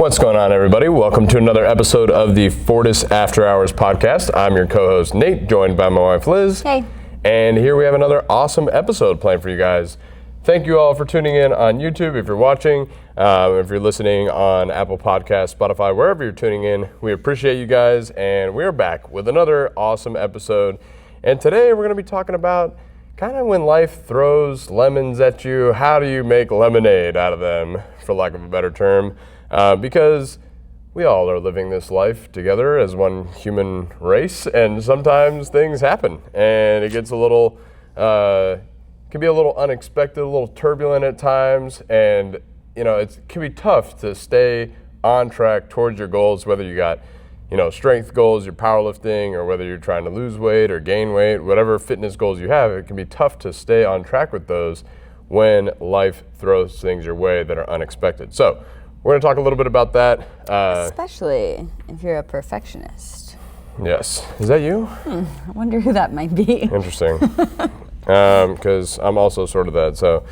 What's going on, everybody? Welcome to another episode of the Fortis After Hours podcast. I'm your co-host, Nate, joined by my wife, Liz. Hey. And here we have another awesome episode planned for you guys. Thank you all for tuning in on YouTube if you're watching, if you're listening on Apple Podcasts, Spotify, wherever you're tuning in. We appreciate you guys, and we're back with another awesome episode. And today we're going to be talking about kind of when life throws lemons at you, how do you make lemonade out of them, for lack of a better term? Because we all are living this life together as one human race, and sometimes things happen, and it gets a little, can be a little unexpected, a little turbulent at times, and it can be tough to stay on track towards your goals, whether you got, strength goals, your powerlifting, or whether you're trying to lose weight or gain weight, whatever fitness goals you have. It can be tough to stay on track with those when life throws things your way that are unexpected. So we're going to talk a little bit about that. Especially if you're a perfectionist. Yes. Is that you? I wonder who that might be. Interesting. Because I'm also sort of that, so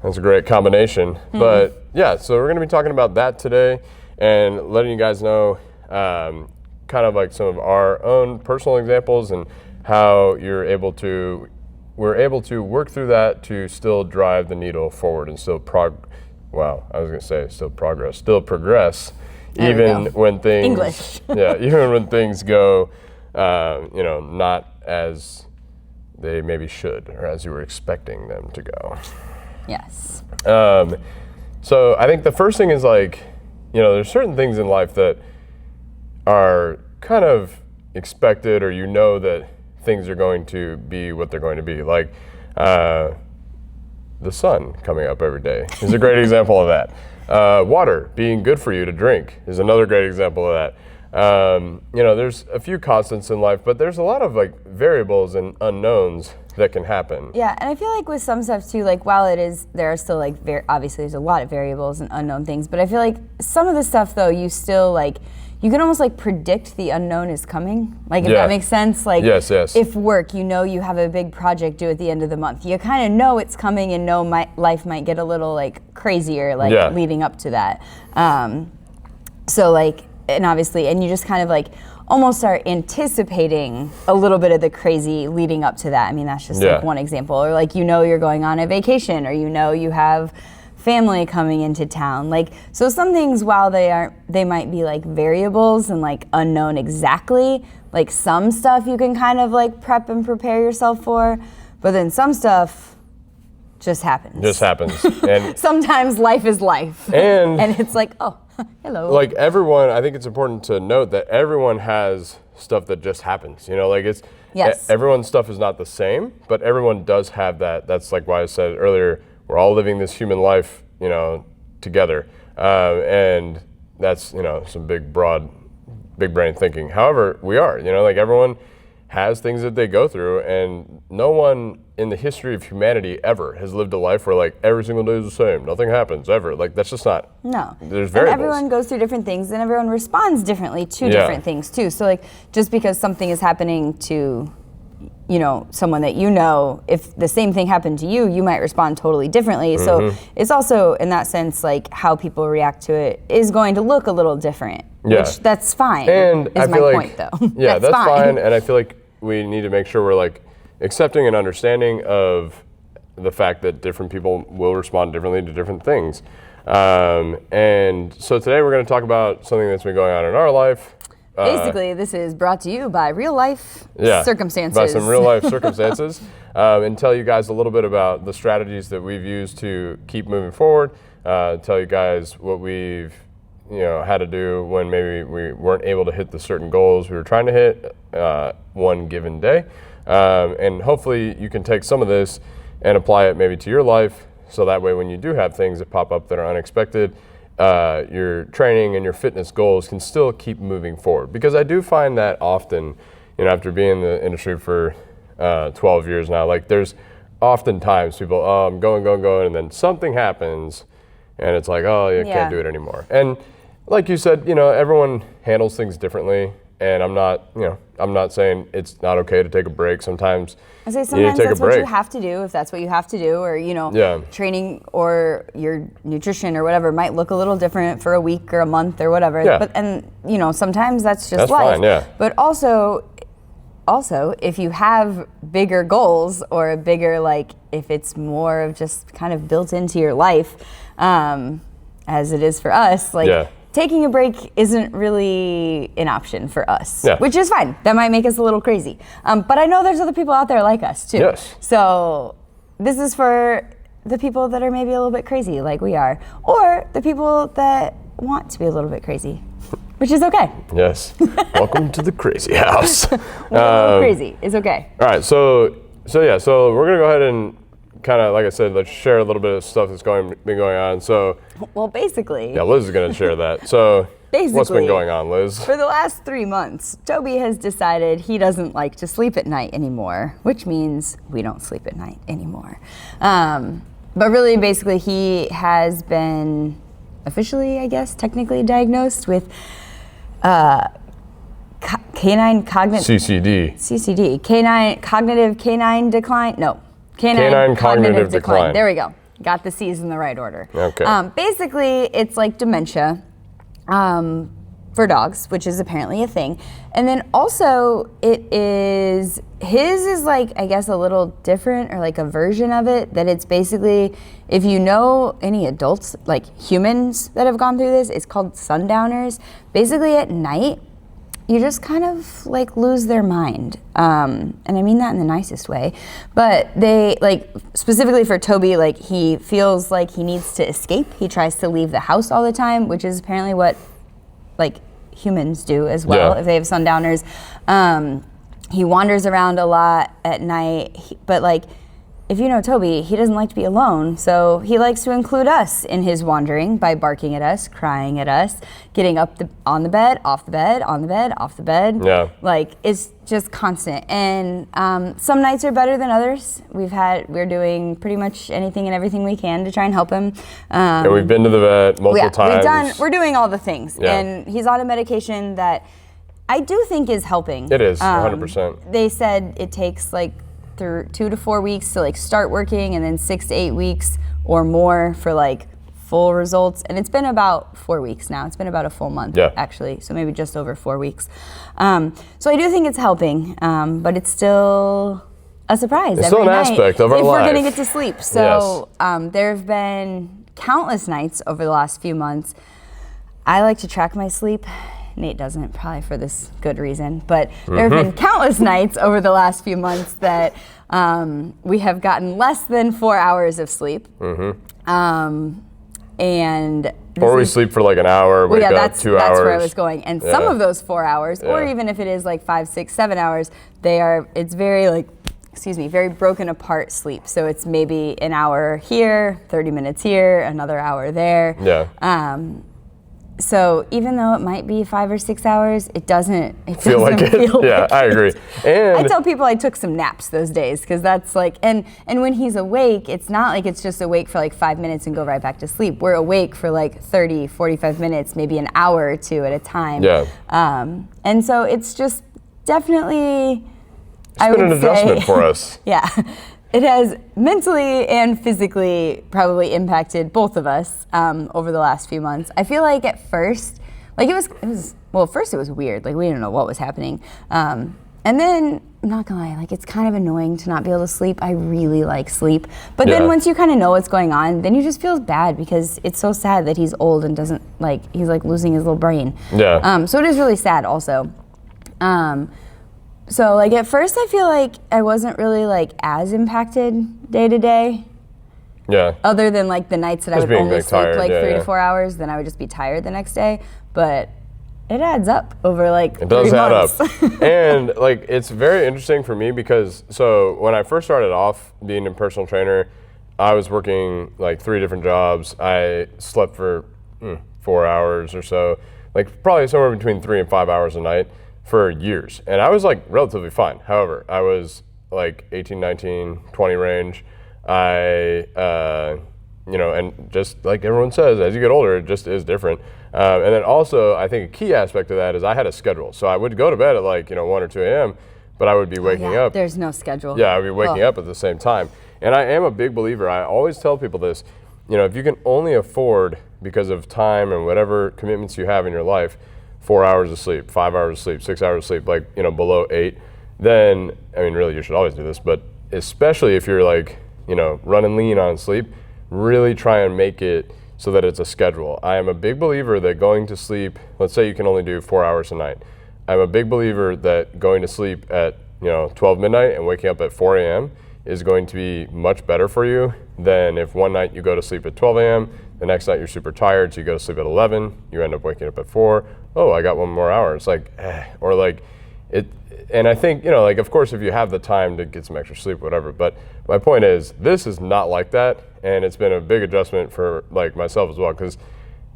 that's a great combination. But yeah, so we're going to be talking about that today and letting you guys know kind of like some of our own personal examples and how we're able to work through that to still drive the needle forward and still progress, even when things, English. even when things go, not as they maybe should or as you were expecting them to go. Yes. So I think the first thing is there's certain things in life that are kind of expected, or that things are going to be what they're going to be. Like the sun coming up every day is a great example of that. Water being good for you to drink is another great example of that. There's a few constants in life, but there's a lot of variables and unknowns that can happen. Yeah, and I feel like with some stuff too, while there are still obviously there's a lot of variables and unknown things, but I feel like some of the stuff though, you still you can almost predict the unknown is coming. If that makes sense. Yes. If work, you have a big project due at the end of the month. You kind of know it's coming and know life might get a little crazier leading up to that. And obviously, and you just kind of almost are anticipating a little bit of the crazy leading up to that. I mean, that's just one example. Or you're going on a vacation, or you have family coming into town. So some things, while they might be variables and unknown exactly, some stuff you can kind of prep and prepare yourself for, but then some stuff just happens. And sometimes life is life. And it's oh, hello. Everyone, I think it's important to note that everyone has stuff that just happens. Yes. Everyone's stuff is not the same, but everyone does have that. That's why I said earlier, we're all living this human life, together. And that's, some big brain thinking. However, we are, everyone has things that they go through, and no one in the history of humanity ever has lived a life where every single day is the same. Nothing happens ever. That's just not. No. There's variables. And everyone goes through different things, and everyone responds differently to different things too. So just because something is happening to someone that if the same thing happened to you, you might respond totally differently. So it's also, in that sense, how people react to it is going to look a little different. Yeah. Which that's fine. And is my point, though. Yeah, that's fine. And I feel we need to make sure we're accepting and understanding of the fact that different people will respond differently to different things. And so today we're going to talk about something that's been going on in our life. Basically, this is brought to you by real life circumstances. By some real life circumstances, and tell you guys a little bit about the strategies that we've used to keep moving forward. Tell you guys what we've had to do when maybe we weren't able to hit the certain goals we were trying to hit one given day, and hopefully you can take some of this and apply it maybe to your life, so that way when you do have things that pop up that are unexpected, your training and your fitness goals can still keep moving forward. Because I do find that often, after being in the industry for 12 years now, there's oftentimes people, I'm going, and then something happens, and it's can't do it anymore. And like you said, everyone handles things differently, and I'm not saying it's not okay to take a break. Sometimes I say you need sometimes to take that's a break. what you have to do if that's what you have to do, or training or your nutrition or whatever might look a little different for a week or a month or whatever. Yeah. But sometimes that's just That's life. fine, yeah. But also, if you have bigger goals or a bigger, if it's more of just kind of built into your life, as it is for us, taking a break isn't really an option for us, which is fine. That might make us a little crazy. But I know there's other people out there like us too. Yes. So this is for the people that are maybe a little bit crazy like we are, or the people that want to be a little bit crazy. Which is okay. Yes. Welcome to the crazy house. Crazy. It's okay. All right. So we're gonna go ahead and kind of, like I said, let's share a little bit of stuff that's been going on. So. Well, basically. Yeah, Liz is gonna share that. So. Basically, what's been going on, Liz? For the last 3 months, Toby has decided he doesn't like to sleep at night anymore, which means we don't sleep at night anymore. But really, basically, he has been officially, I guess, technically diagnosed with canine cognitive CCD. Canine decline. No, canine cognitive decline. There we go. Got the C's in the right order. Okay. Basically, it's like dementia for dogs, which is apparently a thing. And then also, his is like, I guess, a little different, or like a version of it, that it's basically, if you know any adults, like humans that have gone through this, it's called sundowners. Basically at night, you just kind of like lose their mind. And I mean that in the nicest way. But they, like, specifically for Toby, like, he feels like he needs to escape. He tries to leave the house all the time, which is apparently what, like, humans do as well, if they have sundowners. He wanders around a lot at night, but like, if you know Toby, he doesn't like to be alone, so he likes to include us in his wandering by barking at us, crying at us, getting up on the bed, off the bed, on the bed, off the bed. Yeah. Like, it's just constant. And some nights are better than others. We're doing pretty much anything and everything we can to try and help him. And we've been to the vet multiple times. We're doing all the things. Yeah. And he's on a medication that I do think is helping. It is, 100%. They said it takes like 2 to 4 weeks to like start working, and then 6 to 8 weeks or more for like full results. And it's been about 4 weeks now. It's been about a full month, actually. So maybe just over 4 weeks. So I do think it's helping, but it's still a surprise. It's still an aspect of our life. If we're going to get to sleep. So there have been countless nights over the last few months. I like to track my sleep. Nate doesn't, probably for this good reason, but there have been countless nights over the last few months that we have gotten less than 4 hours of sleep. And or we sleep for like an hour, wake up 2 hours. That's where I was going. And some of those 4 hours, or even if it is like 5, 6, 7 hours, it's very like, very broken apart sleep. So it's maybe an hour here, 30 minutes here, another hour there. Yeah. So even though it might be 5 or 6 hours, it doesn't feel like it. Yeah, I agree. And I tell people I took some naps those days, because that's like, and when he's awake, it's not like it's just awake for like 5 minutes and go right back to sleep. We're awake for like 30, 45 minutes, maybe an hour or two at a time. Yeah. And so it's just definitely, it's been an adjustment for us. Yeah. It has mentally and physically probably impacted both of us over the last few months. I feel like at first, like at first it was weird. Like, we didn't know what was happening. And then, I'm not gonna lie, like, it's kind of annoying to not be able to sleep. I really like sleep. But then once you kind of know what's going on, then you just feel bad, because it's so sad that he's old and doesn't, like, he's like losing his little brain. Yeah. So it is really sad also. So, like, at first I feel like I wasn't really, like, as impacted day to day. Yeah. Other than, like, the nights that I would only sleep, tired, like, 3 to 4 hours, then I would just be tired the next day. But it adds up over, like, 3 months. It does add up. And, like, it's very interesting for me, because, so, when I first started off being a personal trainer, I was working, like, 3 different jobs. I slept for 4 hours or so. Like, probably somewhere between 3 and 5 hours a night for years. And I was like relatively fine. However, I was like 18, 19, 20 range. And just like everyone says, as you get older, it just is different. And then also, I think a key aspect of that is I had a schedule. So I would go to bed at like, 1 or 2 a.m., but I would be waking up. There's no schedule. Yeah, I would be waking up at the same time. And I am a big believer. I always tell people this, if you can only afford, because of time and whatever commitments you have in your life, 4 hours of sleep, 5 hours of sleep, 6 hours of sleep, like, below 8, then, really you should always do this, but especially if you're like, running lean on sleep, really try and make it so that it's a schedule. I am a big believer that going to sleep, let's say you can only do 4 hours a night. I'm a big believer that going to sleep at 12 midnight and waking up at 4 a.m. is going to be much better for you than if one night you go to sleep at 12 a.m., the next night you're super tired, so you go to sleep at 11, you end up waking up at 4, oh, I got 1 more hour. It's like, or like it, and I think, like of course if you have the time to get some extra sleep, whatever, but my point is this is not like that, and it's been a big adjustment for like myself as well, because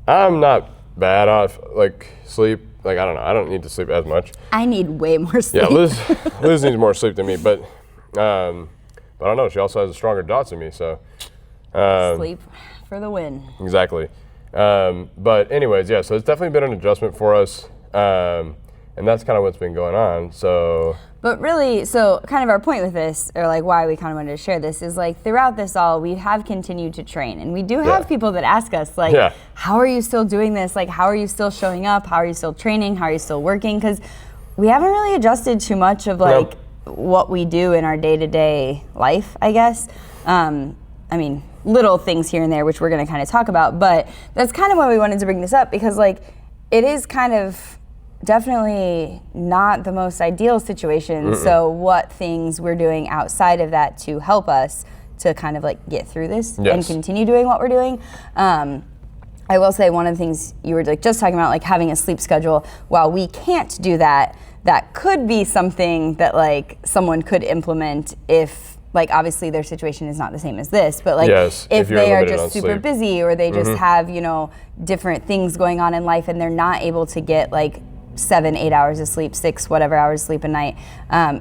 I'm not bad off like sleep. Like, I don't know, I don't need to sleep as much. I need way more sleep. Yeah, Liz needs more sleep than me, but I don't know, she also has stronger dots than me, so. Sleep for the win. Exactly. But anyways, yeah, so it's definitely been an adjustment for us, and that's kind of what's been going on, so. But really, so kind of our point with this, or like why we kind of wanted to share this, is like throughout this all, we have continued to train. And we do have people that ask us, like, how are you still doing this? Like, how are you still showing up? How are you still training? How are you still working? Because we haven't really adjusted too much of like what we do in our day-to-day life, I guess. Little things here and there, which we're going to kind of talk about. But that's kind of why we wanted to bring this up, because like it is kind of definitely not the most ideal situation. So what things we're doing outside of that to help us to kind of like get through this and continue doing what we're doing. I will say one of the things you were like just talking about, like having a sleep schedule, while we can't do that, that could be something that like someone could implement if like obviously their situation is not the same as this, but like if they are just super busy, or they just have, different things going on in life and they're not able to get like 7-8 hours of sleep, 6 whatever hours of sleep a night.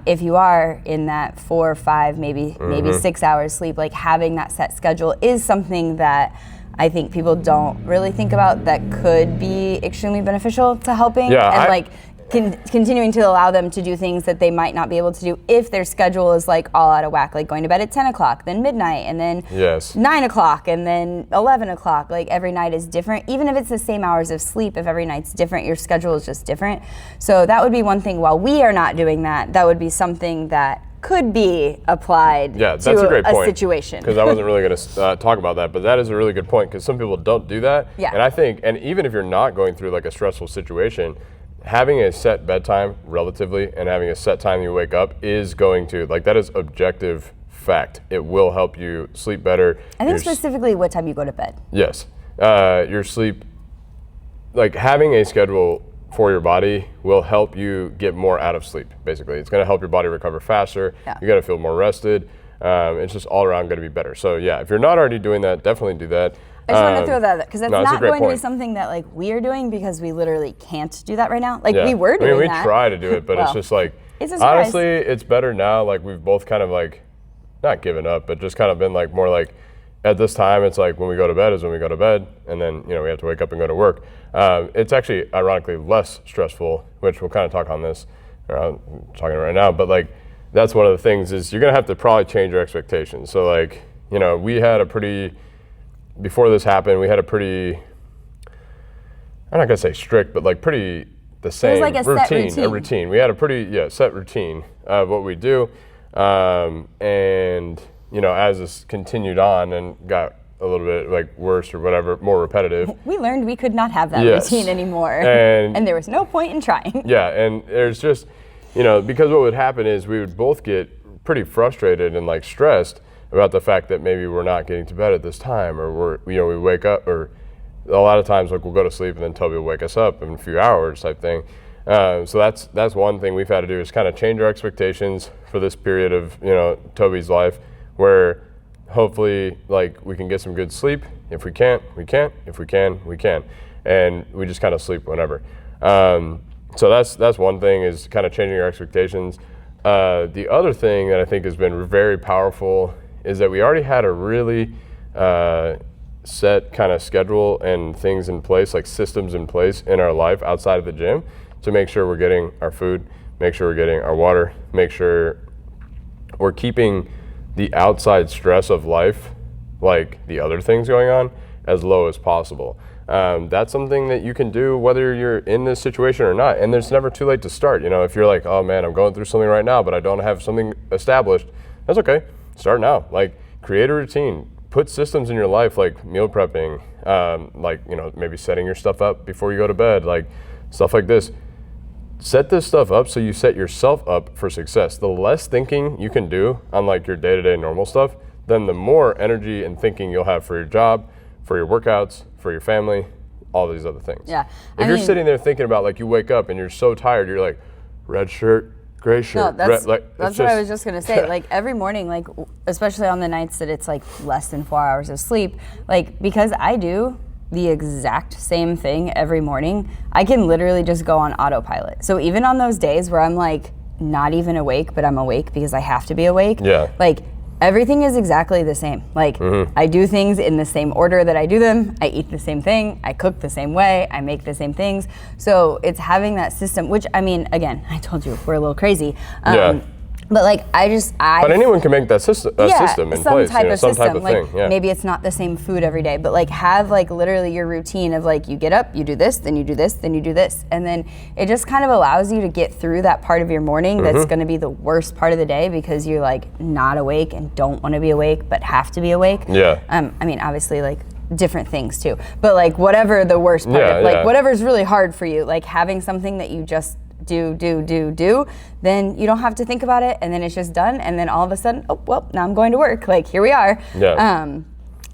If you are in that 4 or 5, maybe 6 hours sleep, like having that set schedule is something that I think people don't really think about that could be extremely beneficial to helping continuing to allow them to do things that they might not be able to do if their schedule is like all out of whack, like going to bed at 10 o'clock, then midnight, and then 9 o'clock, and then 11 o'clock. Like every night is different. Even if it's the same hours of sleep, if every night's different, your schedule is just different. So that would be one thing. While we are not doing that, that would be something that could be applied to a great point, situation. Because I wasn't really going to talk about that, but that is a really good point, because some people don't do that. And I think, and even if you're not going through like a stressful situation, having a set bedtime relatively and having a set time you wake up is going to, like, that is objective fact. It will help you sleep better. I think specifically what time you go to bed. Yes. Your sleep, like having a schedule for your body will help you get more out of sleep, basically. It's going to help your body recover faster. You're going to feel more rested. It's just all around going to be better. So yeah, if you're not already doing that, definitely do that. I just want to throw that, because that's not going to be something that like we are doing, because we literally can't do that right now. Like we were doing that. We try to do it, but it's just like, honestly, it's better now. Like we've both kind of like, not given up, but just kind of been like more like, at this time, it's like when we go to bed is when we go to bed, and then we have to wake up and go to work. It's actually ironically less stressful, which we'll kind of talk on this, I'm talking right now, but like that's one of the things is you're gonna have to probably change your expectations. So like, we had a pretty, before this happened, we had a pretty, I'm not gonna say strict, but like pretty the same it was like a routine. We had a pretty set routine of what we do, and as this continued on and got a little bit like worse or whatever, more repetitive, we learned we could not have that routine anymore, and there was no point in trying. And there's just, because what would happen is we would both get pretty frustrated and like stressed about the fact that maybe we're not getting to bed at this time, or we wake up, or a lot of times like we'll go to sleep and then Toby will wake us up in a few hours type thing. So that's one thing we've had to do, is kind of change our expectations for this period of Toby's life, where hopefully like we can get some good sleep. If we can't, we can't. If we can, we can, and we just kind of sleep whenever. So that's one thing, is kind of changing our expectations. The other thing that I think has been very powerful is that we already had a really set kind of schedule and things in place, like systems in place in our life outside of the gym to make sure we're getting our food, make sure we're getting our water, make sure we're keeping the outside stress of life, like the other things going on, as low as possible. That's something that you can do whether you're in this situation or not. And there's never too late to start. You know, if you're like, oh man, I'm going through something right now, but I don't have something established, that's okay. Start now. Like, create a routine. Put systems in your life, like meal prepping, like, you know, maybe setting your stuff up before you go to bed, like stuff like this. Set this stuff up so you set yourself up for success. The less thinking you can do on like your day-to-day normal stuff, then the more energy and thinking you'll have for your job, for your workouts, for your family, all these other things. Yeah. If you're sitting there thinking about, like, you wake up and you're so tired, you're like, red shirt, gray shirt. No, that's red, what I was just gonna say. Like, every morning, like, especially on the nights that it's like less than 4 hours of sleep, like, because I do the exact same thing every morning, I can literally just go on autopilot. So even on those days where I'm like not even awake, but I'm awake because I have to be awake, like, everything is exactly the same. Like, I do things in the same order that I do them. I eat the same thing. I cook the same way. I make the same things. So it's having that system, which, I mean, again, I told you, we're a little crazy. But like, but anyone can make that system in place, type of some system. type of like, thing. Yeah. Maybe it's not the same food every day, but like, have like literally your routine of like, you get up, you do this, then you do this, then you do this. And then it just kind of allows you to get through that part of your morning that's going to be the worst part of the day because you're like not awake and don't want to be awake, but have to be awake. Yeah. I mean, obviously, like, different things too, but like, whatever the worst part of, like, whatever's really hard for you, like having something that you just do, then you don't have to think about it, and then it's just done, and then all of a sudden, oh, well, now I'm going to work, like, here we are.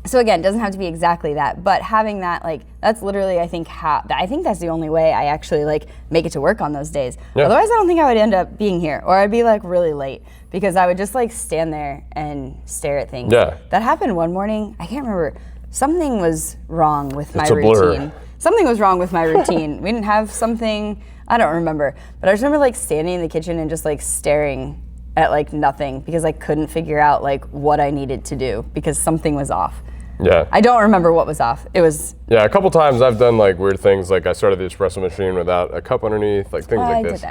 So again, it doesn't have to be exactly that, but having that, like, that's literally, I think that's the only way I actually like make it to work on those days. Otherwise, I don't think I would end up being here, or I'd be like really late because I would just like stand there and stare at things. That happened one morning. I can't remember. Something was wrong with my routine. Something was wrong with my routine. We didn't have something, I don't remember, but I just remember like standing in the kitchen and just like staring at like nothing because I couldn't figure out like what I needed to do because something was off. I don't remember what was off. It was... a couple times I've done like weird things, like I started the espresso machine without a cup underneath, like things like this.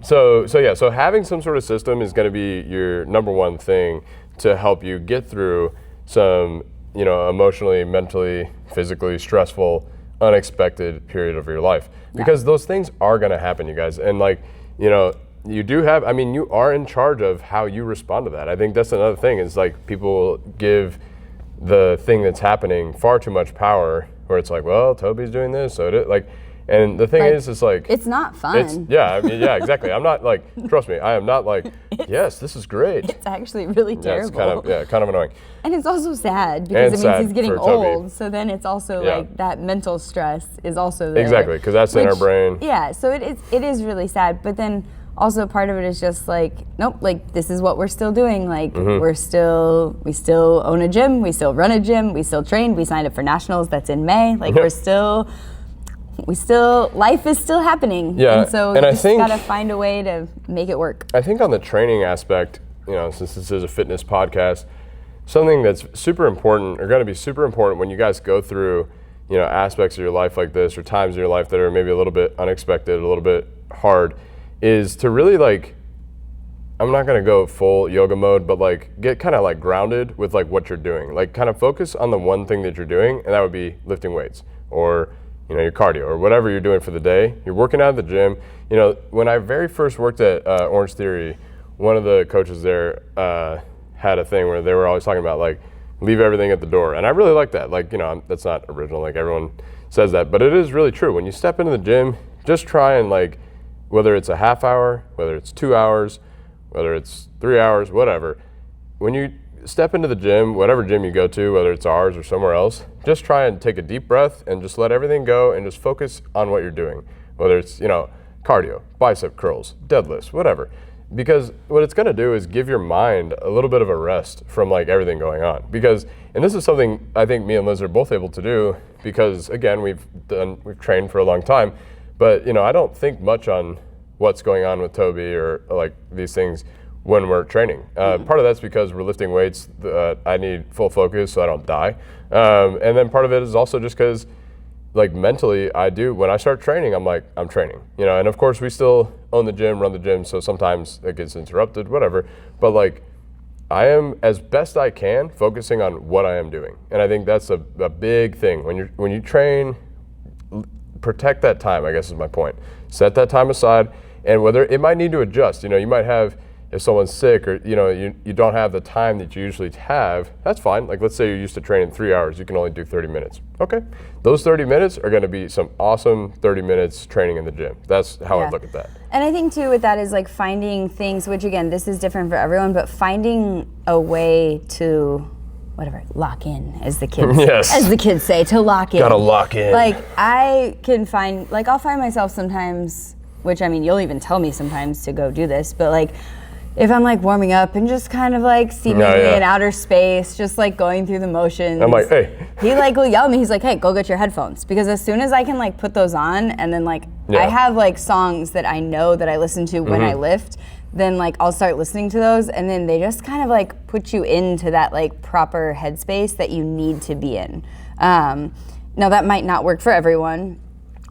So having some sort of system is going to be your number one thing to help you get through some, you know, emotionally, mentally, physically stressful, unexpected period of your life. Because those things are going to happen, you guys. And like, you know, you are in charge of how you respond to that. I think that's another thing is like people give the thing that's happening far too much power, where it's like, well, Toby's doing this, so like, and the thing is, it's like, it's not fun. Exactly. I'm not like, trust me, I am not like, yes, this is great. It's actually really terrible. It's kind of annoying. And it's also sad because it means he's getting old. So then it's also like that mental stress is also there. Exactly, because that's in our brain. Yeah, so it is really sad. But then also part of it is just like, nope, like this is what we're still doing. Like we still own a gym, we still run a gym, we still train, we signed up for nationals, that's in May. Like life is still happening. And so you just gotta find a way to make it work. I think on the training aspect, you know, since this is a fitness podcast, something that's super important, or gonna be super important when you guys go through, you know, aspects of your life like this, or times in your life that are maybe a little bit unexpected, a little bit hard, is to really like, I'm not gonna go full yoga mode, but like get kind of like grounded with like what you're doing. Like kind of focus on the one thing that you're doing, and that would be lifting weights, or, you know, your cardio, or whatever you're doing for the day. You're working out at the gym. You know, when I very first worked at Orange Theory, one of the coaches there had a thing where they were always talking about like, leave everything at the door. And I really like that. Like, you know, that's not original, like everyone says that, but it is really true. When you step into the gym, just try and like, whether it's a half hour, whether it's 2 hours, whether it's 3 hours, whatever, when you step into the gym, whatever gym you go to, whether it's ours or somewhere else, just try and take a deep breath and just let everything go and just focus on what you're doing. Whether it's, you know, cardio, bicep curls, deadlifts, whatever. Because what it's gonna do is give your mind a little bit of a rest from like everything going on. Because, and this is something I think me and Liz are both able to do because again, we've trained for a long time, but you know, I don't think much on what's going on with Toby or like these things when we're training. Part of that's because we're lifting weights. I need full focus so I don't die. And then part of it is also just because, like, mentally, when I start training, I'm training, and of course we still own the gym, run the gym, so sometimes it gets interrupted, whatever. But like, I am, as best I can, focusing on what I am doing. And I think that's a big thing. When you train, protect that time, I guess is my point. Set that time aside, and whether it might need to adjust, you might have, if someone's sick or, you don't have the time that you usually have, that's fine. Like, let's say you're used to training 3 hours, you can only do 30 minutes. Okay, those 30 minutes are gonna be some awesome 30 minutes training in the gym. That's how I look at that. And I think too with that is like finding things, which again, this is different for everyone, but finding a way to, lock in, as the kids say, to lock in. Gotta lock in. Like, I can find, I'll find myself sometimes, which I mean, you'll even tell me sometimes to go do this, but like, if I'm like warming up and just kind of like seemingly in outer space, just like going through the motions. I'm like, hey. He like will yell at me, he's like, hey, go get your headphones. Because as soon as I can like put those on and then like, I have like songs that I know that I listen to when I lift, then like I'll start listening to those and then they just kind of like put you into that like proper headspace that you need to be in. Now that might not work for everyone.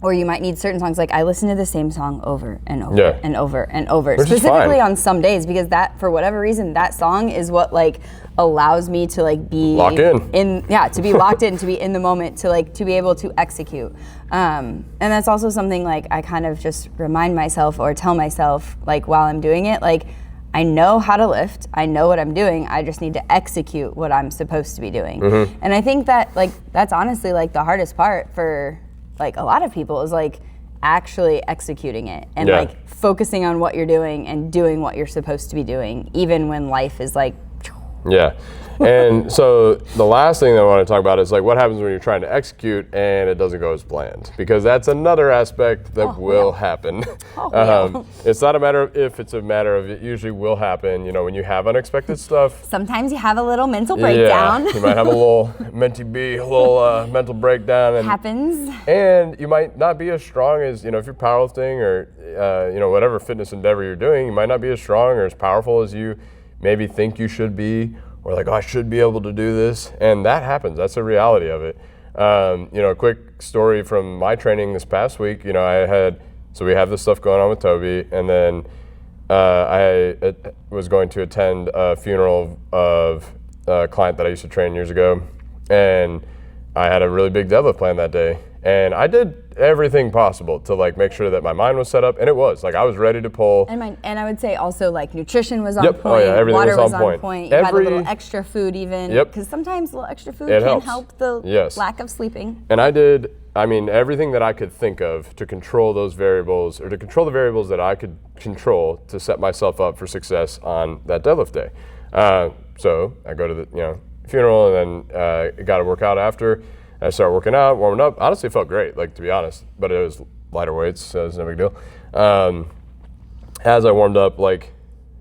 Or you might need certain songs. Like, I listen to the same song over and over and over and over. Which specifically on some days, because that, for whatever reason, that song is what like allows me to like be locked in. To be locked in, to be in the moment, to like to be able to execute. And that's also something like I kind of just remind myself or tell myself like while I'm doing it, like, I know how to lift, I know what I'm doing, I just need to execute what I'm supposed to be doing. And I think that like that's honestly like the hardest part for like a lot of people is like actually executing it and like focusing on what you're doing and doing what you're supposed to be doing, even when life is like. And so the last thing that I want to talk about is like what happens when you're trying to execute and it doesn't go as planned, because that's another aspect that will happen. It's not a matter of if, it's a matter of it usually will happen. When you have unexpected stuff. Sometimes you have a little mental breakdown. You might have a little mental breakdown. And happens. And you might not be as strong as, if you're powerlifting or, whatever fitness endeavor you're doing, you might not be as strong or as powerful as you maybe think you should be, or like, oh, I should be able to do this. And that happens. That's the reality of it. A quick story from my training this past week, we have this stuff going on with Toby, and then I was going to attend a funeral of a client that I used to train years ago, and I had a really big deadlift plan that day. And I did everything possible to like make sure that my mind was set up, and it was like I was ready to pull. And I would say also like nutrition was on point. Oh yeah, everything water was on point. You had a little extra food even. Because sometimes a little extra food can help the lack of sleeping. And I did, everything that I could think of to control those variables, or to control the variables that I could control to set myself up for success on that deadlift day. So I go to the funeral, and then got to work out after. I started working out, warming up. Honestly, it felt great, like, to be honest. But it was lighter weights, so it was no big deal. As I warmed up, like,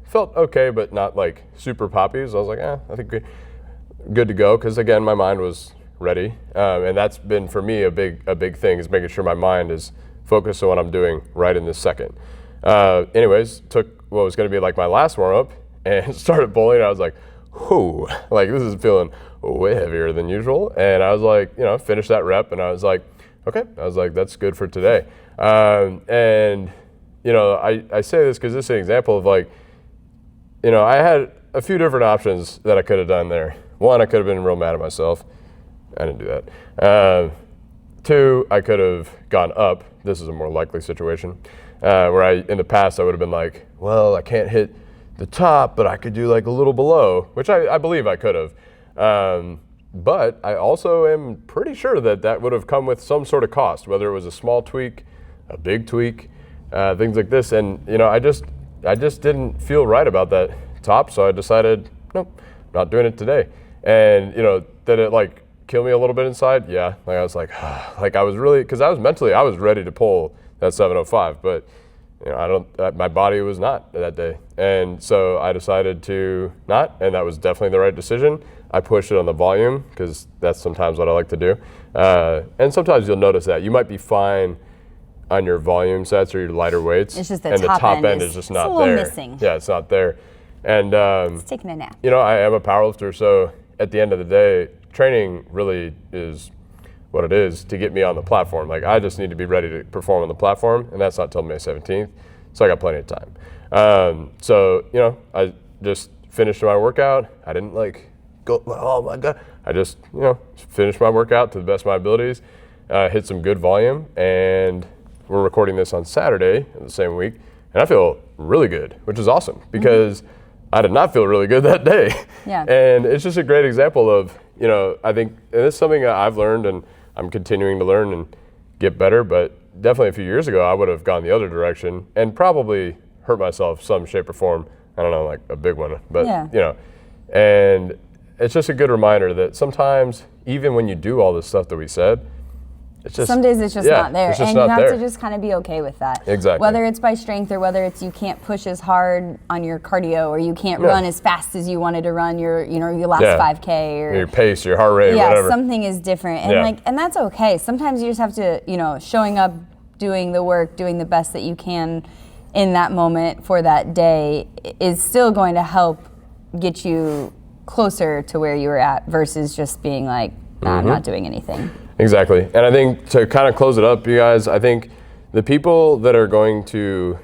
felt okay, but not like super poppy. So I was like, I think good to go. Because again, my mind was ready, and that's been for me a big thing, is making sure my mind is focused on what I'm doing right in this second. Anyways, took what was going to be like my last warm up and started pulling. I was like, whoo, like this is feeling way heavier than usual. And I was like, finished that rep, and I was like, okay, that's good for today. And I say this because this is an example of like, I had a few different options that I could have done there. One, I could have been real mad at myself. I didn't do that. Two, I could have gone up. This is a more likely situation, where in the past I would have been like, well, I can't hit the top, but I could do like a little below, which I believe I could have. But I also am pretty sure that would have come with some sort of cost, whether it was a small tweak, a big tweak, things like this. And, I just didn't feel right about that top. So I decided, nope, not doing it today. And, did it like kill me a little bit inside? Yeah. Like I was like, like I was really, cause I was ready to pull that 705, but my body was not that day. And so I decided to not, and that was definitely the right decision. I pushed it on the volume, because that's sometimes what I like to do. And sometimes you'll notice that you might be fine on your volume sets or your lighter weights. It's just the top end is just not there. Missing. Yeah, it's not there. And It's taking a nap. you know, I am a powerlifter, so at the end of the day, training really is what it is to get me on the platform. Like, I just need to be ready to perform on the platform, and that's not till May 17th, so I got plenty of time. So, you know, I just finished my workout. I didn't like go, oh my God. I just, you know, finished my workout to the best of my abilities, hit some good volume, and we're recording this on Saturday of the same week, and I feel really good, which is awesome because I did not feel really good that day. Yeah. And it's just a great example of, you know, I think, and it's something that I've learned and I'm continuing to learn and get better, but definitely a few years ago, I would have gone the other direction and probably hurt myself some shape or form. I don't know, like a big one, but you know, and it's just a good reminder that sometimes even when you do all this stuff that we said, it's just, some days it's just not there, and you have to just kind of be okay with that. Exactly. Whether it's by strength or whether it's you can't push as hard on your cardio or you can't run as fast as you wanted to run your last 5K or your pace, your heart rate, whatever. Something is different, and and that's okay. Sometimes you just have to, you know, showing up, doing the work, doing the best that you can in that moment for that day is still going to help get you closer to where you were at versus just being like, nah, I'm not doing anything. Exactly. And I think to kind of close it up, you guys, I think the people that are going to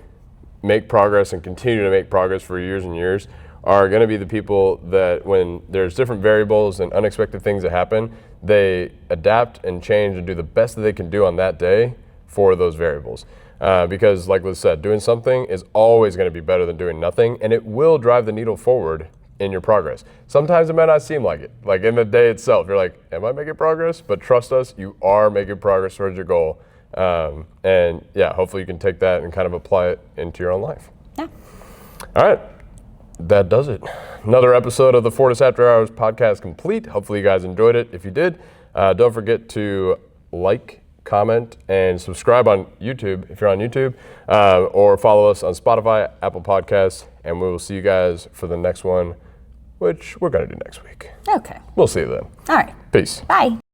make progress and continue to make progress for years and years are going to be the people that when there's different variables and unexpected things that happen, they adapt and change and do the best that they can do on that day for those variables. Because like Liz said, doing something is always going to be better than doing nothing, and it will drive the needle forward in your progress. Sometimes it might not seem like it. Like in the day itself, you're like, am I making progress? But trust us, you are making progress towards your goal. And yeah, hopefully you can take that and kind of apply it into your own life. Yeah. All right, that does it. Another episode of the Fortis After Hours podcast complete. Hopefully you guys enjoyed it. If you did, don't forget to like, comment, and subscribe on YouTube if you're on YouTube, or follow us on Spotify, Apple Podcasts, and we will see you guys for the next one, which we're going to do next week. Okay. We'll see you then. All right. Peace. Bye.